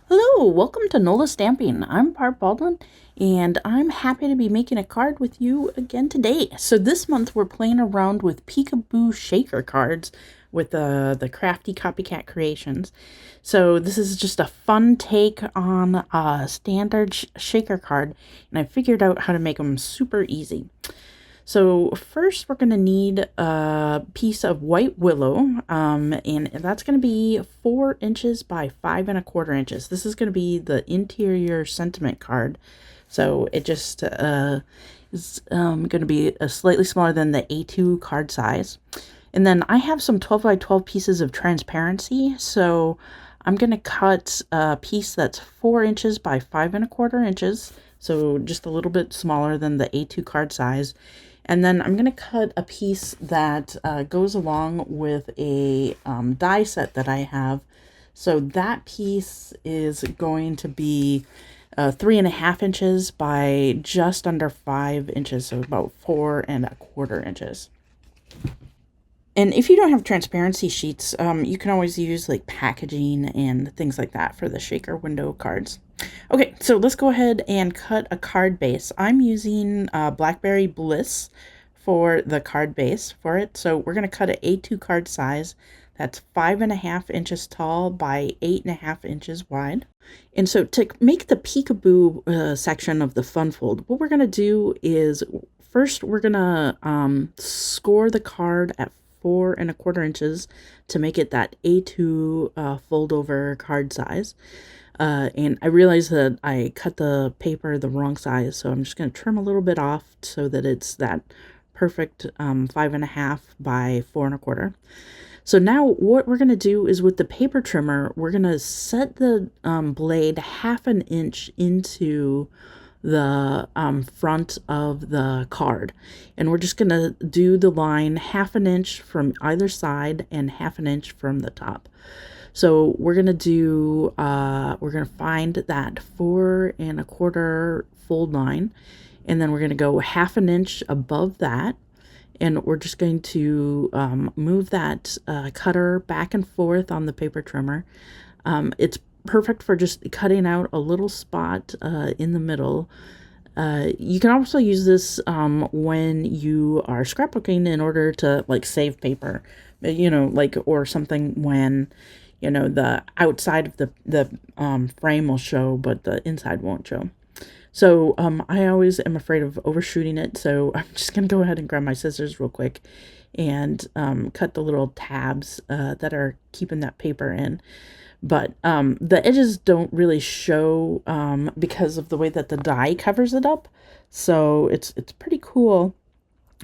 Hello, welcome to NOLA Stamping. I'm Part Baldwin, and I'm happy to be making a card with you again today. So this month we're playing around with Peekaboo Shaker cards with the Crafty Copycat creations. So this is just a fun take on a standard shaker card, and I figured out how to make them super easy. So first we're going to need a piece of white willow, and that's going to be 4 inches by 5 1/4 inches. This is going to be the interior sentiment card. So it just is going to be slightly smaller than the A2 card size. And then I have some 12 by 12 pieces of transparency, so I'm going to cut a piece that's 4 inches by 5 1/4 inches, so just a little bit smaller than the A2 card size. And then I'm going to cut a piece that goes along with a die set that I have. So that piece is going to be 3 1/2 inches by just under 5 inches, so about 4 1/4 inches. And if you don't have transparency sheets, you can always use like packaging and things like that for the shaker window cards. Okay, so let's go ahead and cut a card base. I'm using Blackberry Bliss for the card base for it. So we're going to cut an A2 card size. That's 5 1/2 inches tall by 8 1/2 inches wide. And so to make the peekaboo section of the fun fold, what we're going to do is first we're going to score the card at 4 1/4 inches to make it that A2 fold over card size. And I realized that I cut the paper the wrong size, so I'm just going to trim a little bit off so that it's that perfect 5 1/2 by 4 1/4. So now what we're going to do is with the paper trimmer, we're going to set the blade 1/2 inch into the front of the card, and we're just going to do the line 1/2 inch from either side and 1/2 inch from the top. So we're going to do we're going to find that 4 1/4 fold line, and then we're going to go 1/2 inch above that, and we're just going to move that cutter back and forth on the paper trimmer. It's perfect for just cutting out a little spot in the middle. You can also use this when you are scrapbooking in order to like save paper, like, or something when, the outside of the frame will show, but the inside won't show. So I always am afraid of overshooting it, so I'm just going to go ahead and grab my scissors real quick and cut the little tabs that are keeping that paper in. But the edges don't really show because of the way that the die covers it up. So it's pretty cool.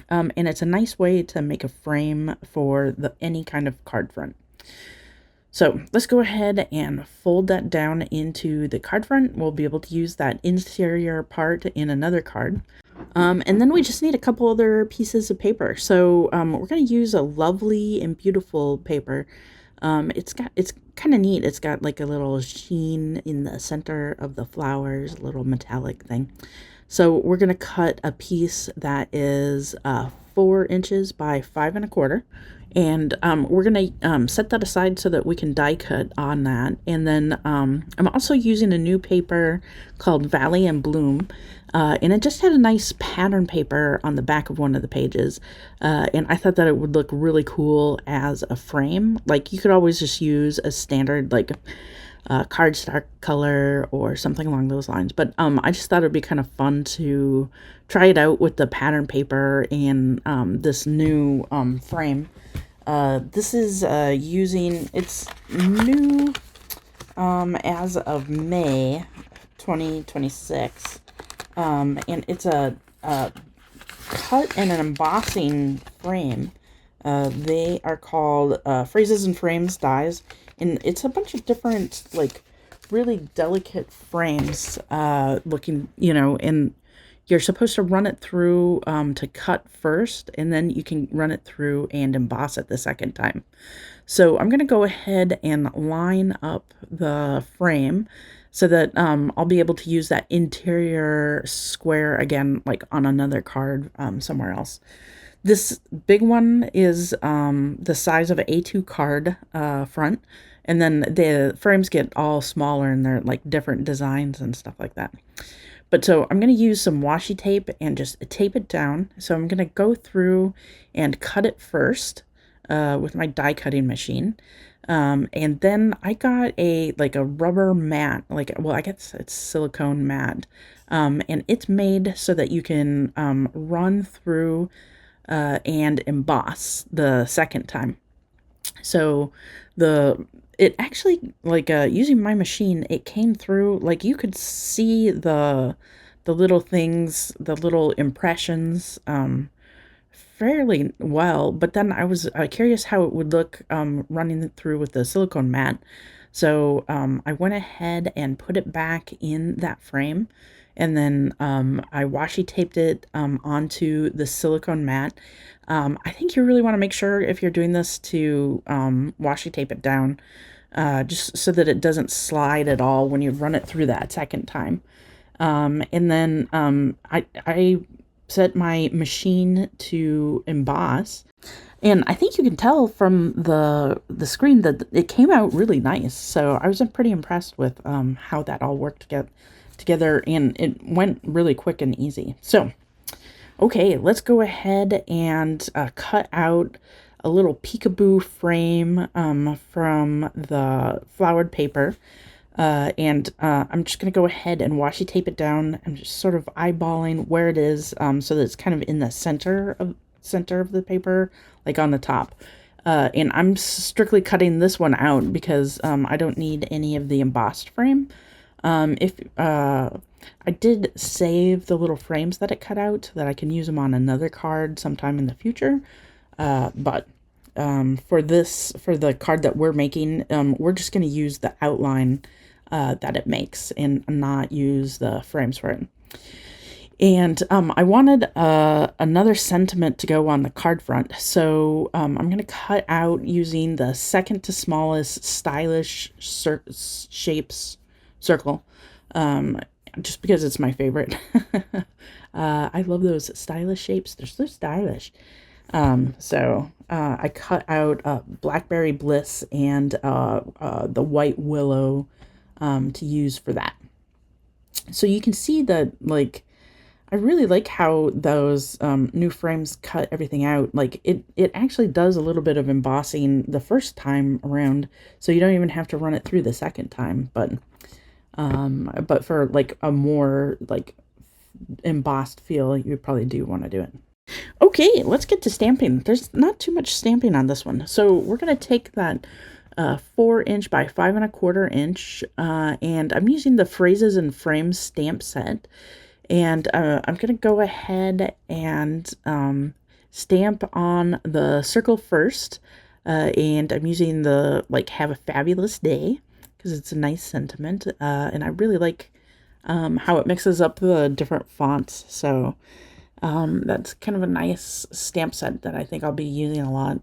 And it's a nice way to make a frame for any kind of card front. So let's go ahead and fold that down into the card front. We'll be able to use that interior part in another card. And then we just need a couple other pieces of paper. So we're going to use a lovely and beautiful paper. It's kind of neat. It's got like a little sheen in the center of the flowers, a little metallic thing. So we're going to cut a piece that is 4 inches by 5 1/4. And we're going to set that aside so that we can die cut on that. And then I'm also using a new paper called Valley and Bloom. And it just had a nice pattern paper on the back of one of the pages. And I thought that it would look really cool as a frame. Like, you could always just use a standard, like, cardstock color or something along those lines. But I just thought it would be kind of fun to try it out with the pattern paper and this new frame. This is using, it's new as of May 2026. And it's a cut and an embossing frame. They are called Phrases and Frames dies, and it's a bunch of different, like, really delicate frames looking, and you're supposed to run it through to cut first, and then you can run it through and emboss it the second time. So I'm going to go ahead and line up the frame so that I'll be able to use that interior square again, like on another card somewhere else. This big one is the size of an A2 card front, And then the frames get all smaller and they're like different designs and stuff like that. But so I'm going to use some washi tape and just tape it down. So I'm going to go through and cut it first with my die cutting machine. And then I got a rubber mat, well, I guess it's silicone mat. And it's made so that you can run through and emboss the second time. So it actually, using my machine, it came through, like you could see the little things, the little impressions fairly well, but then I was curious how it would look running it through with the silicone mat. So I went ahead and put it back in that frame, and then I washi taped it onto the silicone mat. I think you really want to make sure, if you're doing this, to washi tape it down just so that it doesn't slide at all when you run it through that second time. And then I set my machine to emboss, and I think you can tell from the screen that it came out really nice. So I was pretty impressed with how that all worked together, and it went really quick and easy. So okay, let's go ahead and cut out a little peekaboo frame from the flowered paper. I'm just going to go ahead and washi tape it down. I'm just sort of eyeballing where it is so that it's kind of in the center of the paper, like on the top. And I'm strictly cutting this one out because I don't need any of the embossed frame. I did save the little frames that it cut out so that I can use them on another card sometime in the future. But for the card that we're making, we're just going to use the outline that it makes and not use the frames for it. And I wanted another sentiment to go on the card front. So I'm going to cut out using the second to smallest stylish shapes circle. Just because it's my favorite. I love those stylish shapes. They're so stylish. So I cut out Blackberry Bliss and the White Willow to use for that. So you can see that, like, I really like how those new frames cut everything out. Like, it actually does a little bit of embossing the first time around, so you don't even have to run it through the second time. But for like a more like embossed feel, you probably do want to do it. Okay, let's get to stamping. There's not too much stamping on this one. So we're going to take that 4" by 5 1/4" and I'm using the Phrases and Frames stamp set. And I'm going to go ahead and stamp on the circle first. And I'm using the, like, Have a Fabulous Day, because it's a nice sentiment, and I really like how it mixes up the different fonts. So that's kind of a nice stamp set that I think I'll be using a lot.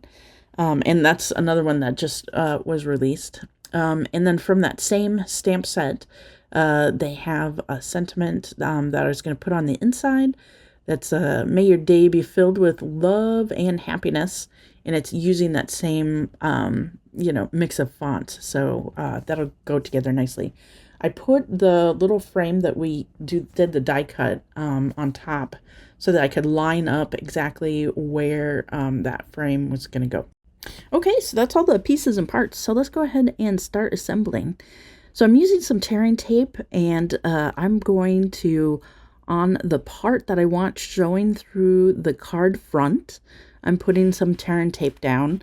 And that's another one that just was released. And then from that same stamp set, they have a sentiment that I was going to put on the inside. That's May your day be filled with love and happiness. And it's using that same, mix of fonts. So that'll go together nicely. I put the little frame that we did the die cut on top so that I could line up exactly where that frame was going to go. Okay, so that's all the pieces and parts. So let's go ahead and start assembling. So I'm using some tearing tape, and I'm going to, on the part that I want showing through the card front, I'm putting some tearing tape down,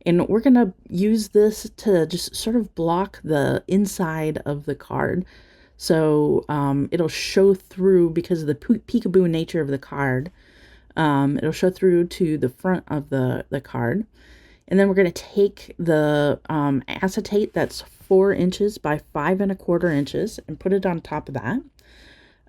and we're going to use this to just sort of block the inside of the card. So it'll show through, because of the peekaboo nature of the card, it'll show through to the front of the card. And then we're going to take the acetate that's 4" by 5 1/4" and put it on top of that.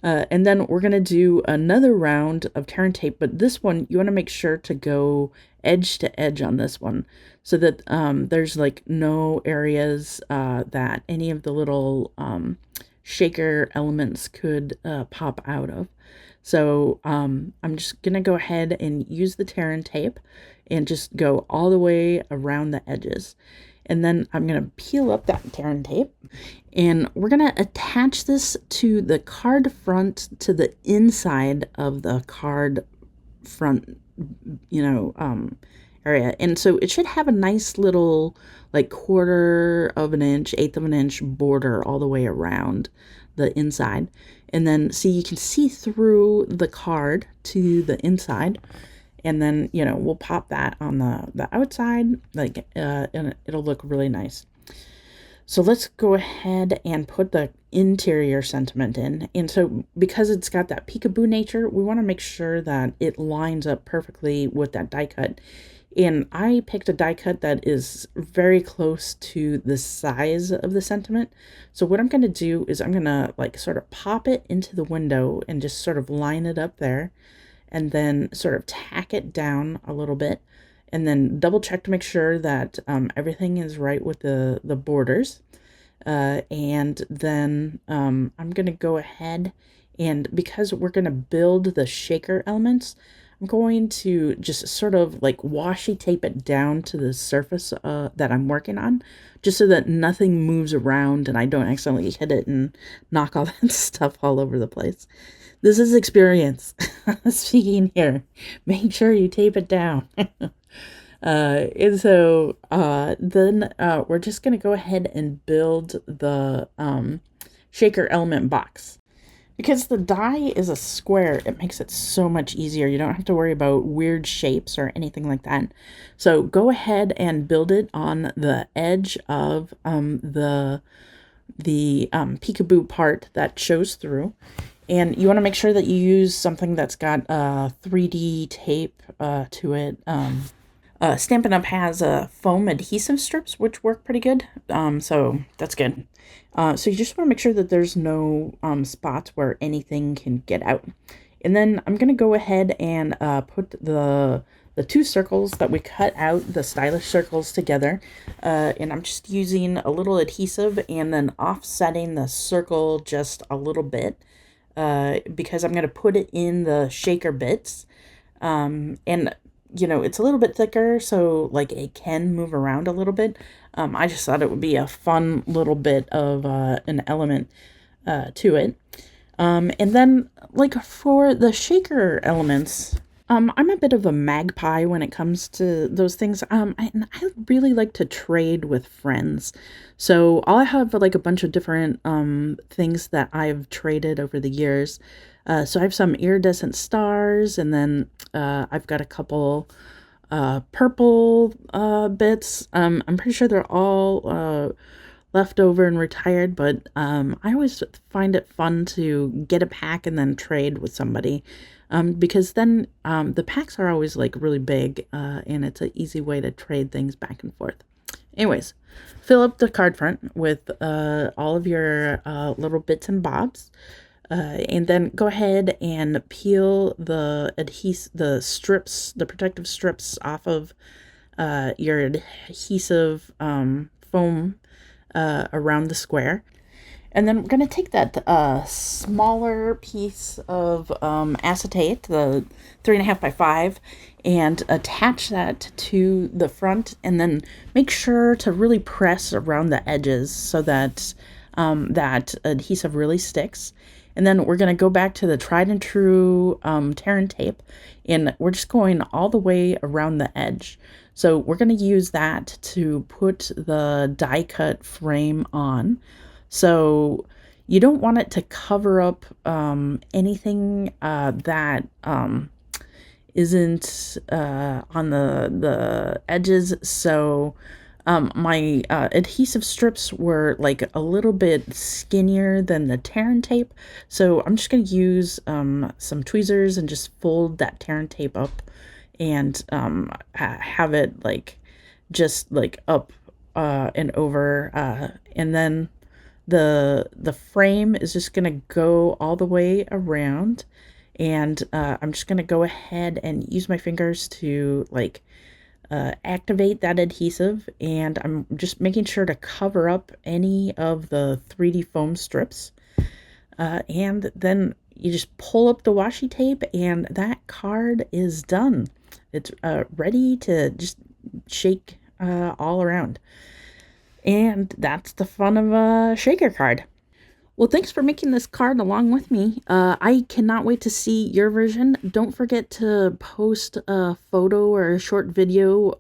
And then we're going to do another round of tearing tape, but this one, you want to make sure to go edge to edge on this one, so that there's like no areas that any of the little shaker elements could pop out of. So I'm just going to go ahead and use the tearing tape and just go all the way around the edges. And then I'm going to peel up that tearing tape, and we're going to attach this to the card front, to the inside of the card front, area. And so it should have a nice little like 1/4 of an inch, 1/8 of an inch border all the way around the inside. And then see, you can see through the card to the inside. And then, we'll pop that on the outside, and it'll look really nice. So let's go ahead and put the interior sentiment in. And so because it's got that peekaboo nature, we want to make sure that it lines up perfectly with that die cut. And I picked a die cut that is very close to the size of the sentiment. So what I'm going to do is I'm going to sort of pop it into the window and just sort of line it up there, and then sort of tack it down a little bit, and then double check to make sure that everything is right with the borders. And then I'm going to go ahead, and because we're going to build the shaker elements, I'm going to just sort of washi tape it down to the surface that I'm working on, just so that nothing moves around and I don't accidentally hit it and knock all that stuff all over the place. This is experience speaking here. Make sure you tape it down. And so then we're just going to go ahead and build the shaker element box. Because the die is a square, it makes it so much easier. You don't have to worry about weird shapes or anything like that. So go ahead and build it on the edge of the peekaboo part that shows through. And you want to make sure that you use something that's got 3D tape to it. Stampin' Up! Has foam adhesive strips, which work pretty good. So that's good. So you just want to make sure that there's no spots where anything can get out. And then I'm going to go ahead and put the 2 circles that we cut out, the stylish circles, together. And I'm just using a little adhesive and then offsetting the circle just a little bit. Because I'm going to put it in the shaker bits. And it's a little bit thicker, so it can move around a little bit. I just thought it would be a fun little bit of an element to it. And then for the shaker elements, I'm a bit of a magpie when it comes to those things. And I really like to trade with friends. So I'll have a bunch of different things that I've traded over the years. So I have some iridescent stars, and then I've got a couple purple bits. I'm pretty sure they're all left over and retired, but I always find it fun to get a pack and then trade with somebody, because then the packs are always really big, and it's an easy way to trade things back and forth. Anyways, fill up the card front with all of your little bits and bobs. And then go ahead and peel the strips, the protective strips off of your adhesive foam around the square. And then we're going to take that smaller piece of acetate, the 3.5 by 5, and attach that to the front, and then make sure to really press around the edges so that that adhesive really sticks. And then we're going to go back to the tried and true tearing tape, and we're just going all the way around the edge. So we're going to use that to put the die cut frame on. So you don't want it to cover up anything that isn't on the edges. So my adhesive strips were a little bit skinnier than the tearing tape. So I'm just going to use some tweezers and just fold that tearing tape up, and have it just up and over. And then the frame is just going to go all the way around. And I'm just going to go ahead and use my fingers to activate that adhesive, and I'm just making sure to cover up any of the 3D foam strips, and then you just pull up the washi tape, and that card is done. It's ready to just shake all around. And that's the fun of a shaker card. Well, thanks for making this card along with me. I cannot wait to see your version. Don't forget to post a photo or a short video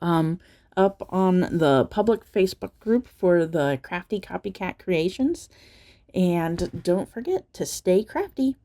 up on the public Facebook group for the Crafty Copycat Creations. And don't forget to stay crafty.